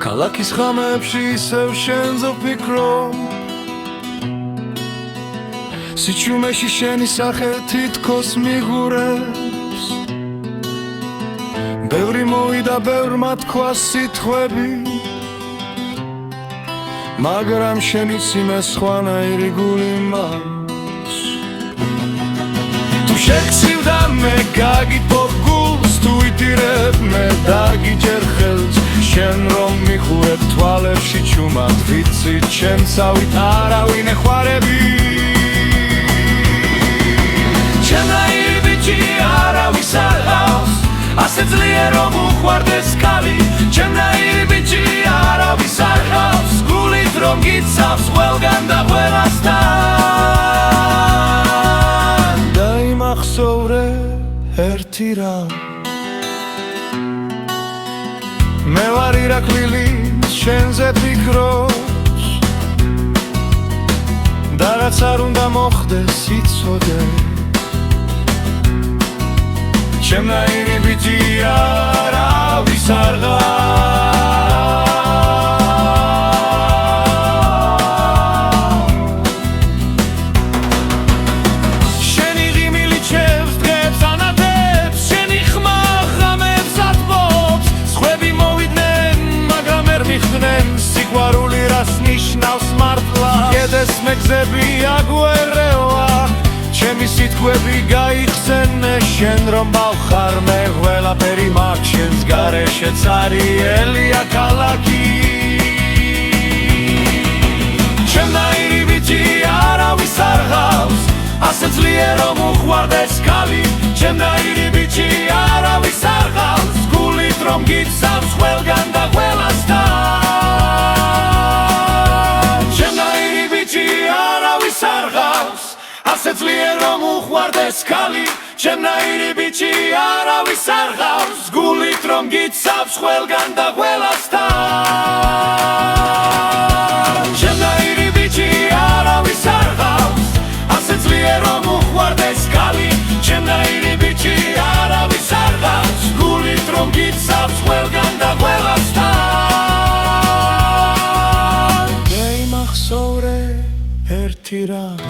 ქალაქის ხამებში ისევ შენზე ვფიქრობ სიჩუმეში შენი სახე თითქოს მიღურებს ბევრი მოვიდა ბევრმა თქვა სიტყვები მაგრამ შენი სიმე სხვანაირი გული მაქვს თუ შეგცივ და მე გაგიტოვ გულს თუ იტირებ მე დაგიჯერ ხელს შენ რომ მიხურებ თვალებში ჩუმად ვიცი ჩემსავით არავინ ეხوارები ჩემნაირი ბიჭი არავის არ ჰყავს ასე ძლიერ რომ უყვარდეს კალი ჩემნაირი ბიჭი არავის არ ჰყავს გულით რომ გიცავს ყველგან და ყველასთან დაიმახსოვრე ერთი რამ მე ვარ ირაკლილი შენზე ფიქრობს და რაც არ უნდა მოხდეს იცოდე ჩემნაირი ბიჭი არავის არ ჰყავს შენი ღიმილი ჩემს დღებს ანათებს შენი ხმა ღამებს ათბობს სხვები მოვიდნენ მაგრამ ვერ მიხდნენ სიყვარული რას ნიშნავს მართლა კედეს მეგზები აგვერევა ჩემი სიტყვები გაიხსენე შენ რომ ბავხარ მე ყველაფერი მაქვს შენს გარეშეც არიელია ქალაქი ჩემნაირი ბიჭი არავის არ ჰყავს ასე ძლიერ რომ უყვარდეს კალი ჩემნაირი ბიჭი არავის არ ჰყავს გულით რომ გიცავს ყველგან და ყველასთან ჩემნაირი ბიჭი არავის არ ჰყავს ასე ძლიერ რომ უყვარდეს კალი ჩემნაირი ბიჭი არავის არ ჰყავს გულით რომ გიცავს ყველგან და ყველასთან ჩემნაირი ბიჭი არავის არ ჰყავს ასე ძლიერ რომ უყვარდეს კალი ჩემნაირი ბიჭი არავის არ ჰყავს გულით რომ გიცავს ყველგან და ყველასთან მე იმახსოვრე ერთი რამ